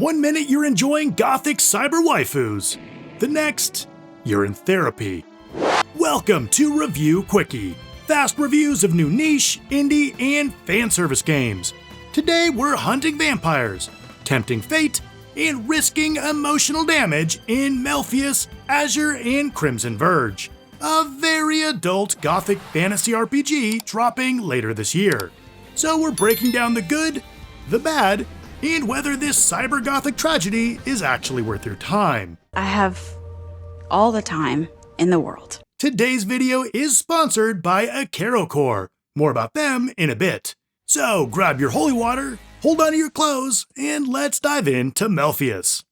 1 minute you're enjoying gothic cyber waifus. The next, you're in therapy. Welcome to Review Quickie. Fast reviews of new niche, indie, and fan service games. Today we're hunting vampires, tempting fate, and risking emotional damage in MELFIAS, Azure, and Crimson Verge. A very adult gothic fantasy RPG dropping later this year. So we're breaking down the good, the bad, and whether this cyber gothic tragedy is actually worth your time. I have all the time in the world. Today's video is sponsored by AcaroCore. More about them in a bit. So grab your holy water, hold on to your clothes, and let's dive into MELFIAS.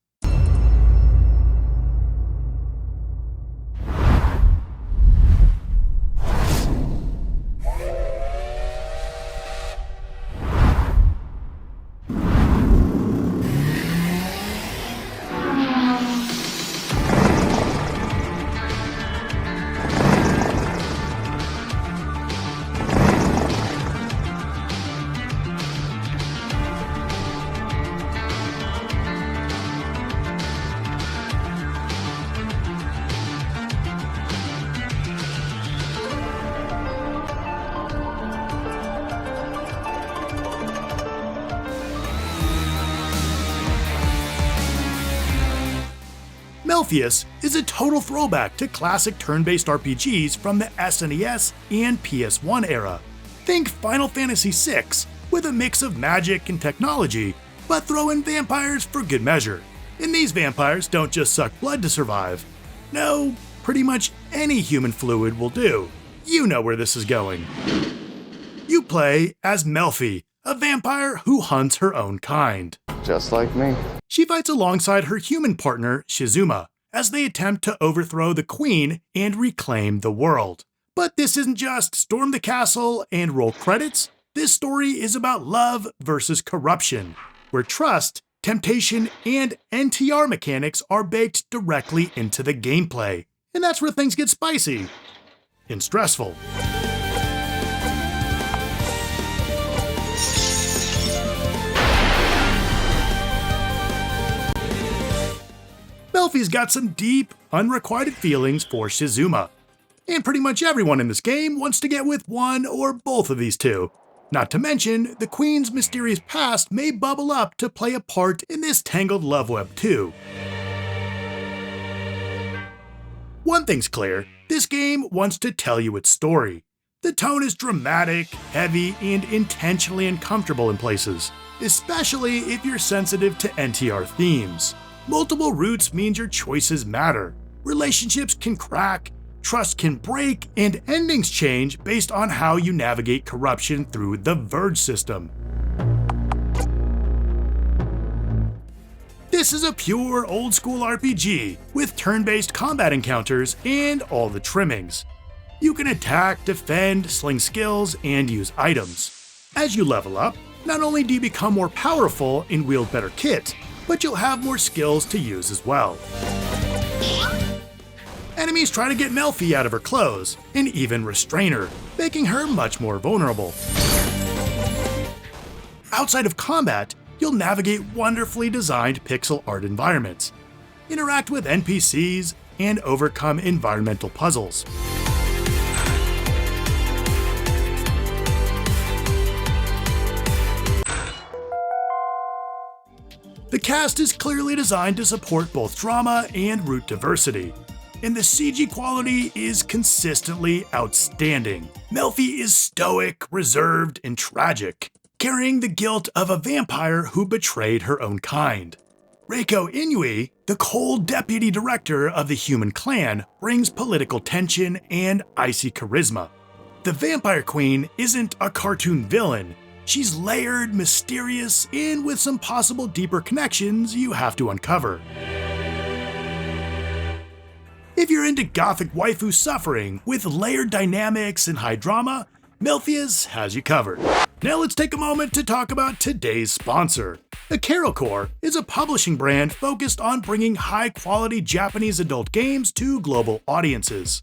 MELFIAS is a total throwback to classic turn-based RPGs from the SNES and PS1 era. Think Final Fantasy VI, with a mix of magic and technology, but throw in vampires for good measure. And these vampires don't just suck blood to survive. No, pretty much any human fluid will do. You know where this is going. You play as Melfi, a vampire who hunts her own kind. Just like me. She fights alongside her human partner, Shizuma, as they attempt to overthrow the queen and reclaim the world. But this isn't just storm the castle and roll credits. This story is about love versus corruption, where trust, temptation, and NTR mechanics are baked directly into the gameplay. And that's where things get spicy and stressful. Melfi's got some deep, unrequited feelings for Shizuma. And pretty much everyone in this game wants to get with one or both of these two. Not to mention, the queen's mysterious past may bubble up to play a part in this tangled love web too. One thing's clear, this game wants to tell you its story. The tone is dramatic, heavy, and intentionally uncomfortable in places, especially if you're sensitive to NTR themes. Multiple routes means your choices matter. Relationships can crack, trust can break, and endings change based on how you navigate corruption through the Verge System. This is a pure old-school RPG with turn-based combat encounters and all the trimmings. You can attack, defend, sling skills, and use items. As you level up, not only do you become more powerful and wield better kit, but you'll have more skills to use as well. Enemies try to get Melfi out of her clothes, and even restrain her, making her much more vulnerable. Outside of combat, you'll navigate wonderfully designed pixel art environments, interact with NPCs, and overcome environmental puzzles. The cast is clearly designed to support both drama and route diversity, and the CG quality is consistently outstanding. Melfi is stoic, reserved, and tragic, carrying the guilt of a vampire who betrayed her own kind. Reiko Inui, the cold deputy director of the human clan, brings political tension and icy charisma. The vampire queen isn't a cartoon villain. She's layered, mysterious, and with some possible deeper connections you have to uncover. If you're into gothic waifu suffering with layered dynamics and high drama, MELFIAS has you covered. Now let's take a moment to talk about today's sponsor. AcaroCore is a publishing brand focused on bringing high-quality Japanese adult games to global audiences.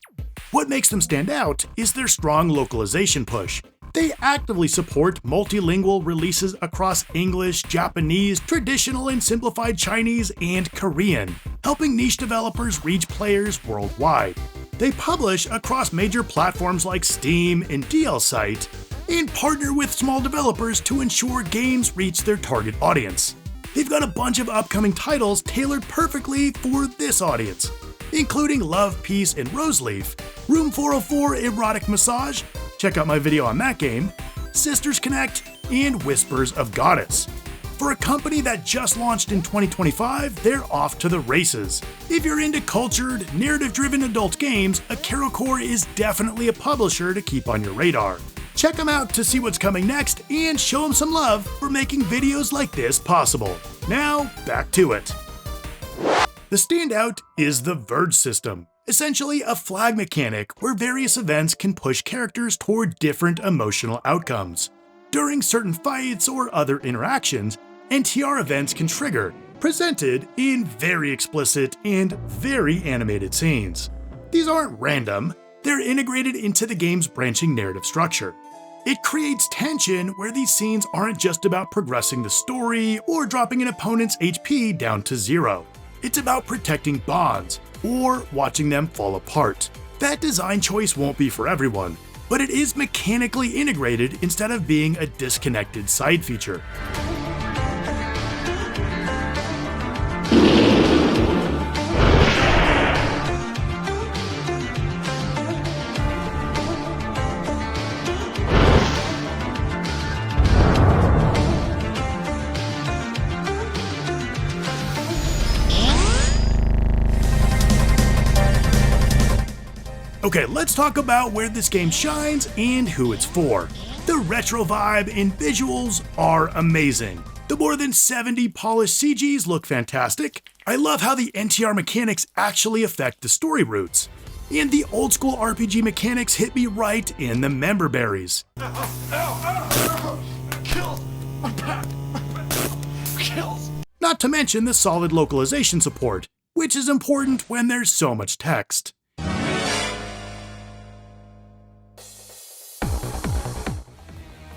What makes them stand out is their strong localization push. They actively support multilingual releases across English, Japanese, traditional and simplified Chinese, and Korean, helping niche developers reach players worldwide. They publish across major platforms like Steam and DLSite, and partner with small developers to ensure games reach their target audience. They've got a bunch of upcoming titles tailored perfectly for this audience, including Love, Peace, and Roseleaf, Room 404 Erotic Massage, check out my video on that game, Sisters Connect, and Whispers of Goddess. For a company that just launched in 2025, they're off to the races. If you're into cultured, narrative-driven adult games, AcaroCore is definitely a publisher to keep on your radar. Check them out to see what's coming next and show them some love for making videos like this possible. Now, back to it. The standout is the Verge System, essentially a flag mechanic where various events can push characters toward different emotional outcomes. During certain fights or other interactions, NTR events can trigger, presented in very explicit and very animated scenes. These aren't random, they're integrated into the game's branching narrative structure. It creates tension where these scenes aren't just about progressing the story or dropping an opponent's HP down to 0. It's about protecting bonds, or watching them fall apart. That design choice won't be for everyone, but it is mechanically integrated instead of being a disconnected side feature. Okay, let's talk about where this game shines and who it's for. The retro vibe and visuals are amazing. The more than 70 polished CGs look fantastic. I love how the NTR mechanics actually affect the story routes. And the old school RPG mechanics hit me right in the member berries. Not to mention the solid localization support, which is important when there's so much text.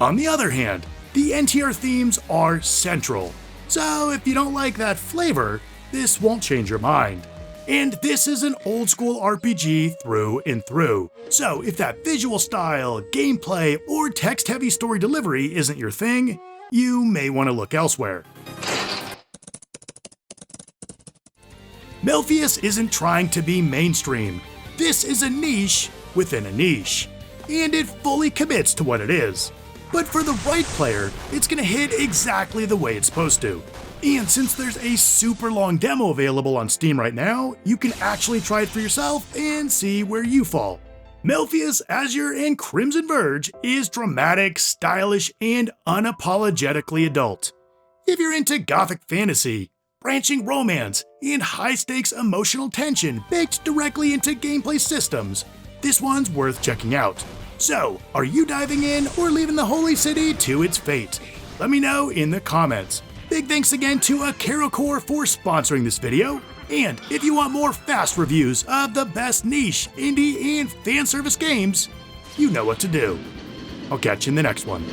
On the other hand, the NTR themes are central, so if you don't like that flavor, this won't change your mind. And this is an old school RPG through and through, so if that visual style, gameplay, or text-heavy story delivery isn't your thing, you may want to look elsewhere. MELFIAS isn't trying to be mainstream. This is a niche within a niche, and it fully commits to what it is. But for the right player, it's gonna hit exactly the way it's supposed to. And since there's a super long demo available on Steam right now, you can actually try it for yourself and see where you fall. MELFIAS, Azure, and Crimson Verge is dramatic, stylish, and unapologetically adult. If you're into gothic fantasy, branching romance, and high-stakes emotional tension baked directly into gameplay systems, this one's worth checking out. So, are you diving in or leaving the holy city to its fate? Let me know in the comments. Big thanks again to AcaroCore for sponsoring this video. And if you want more fast reviews of the best niche, indie, and fan service games, you know what to do. I'll catch you in the next one.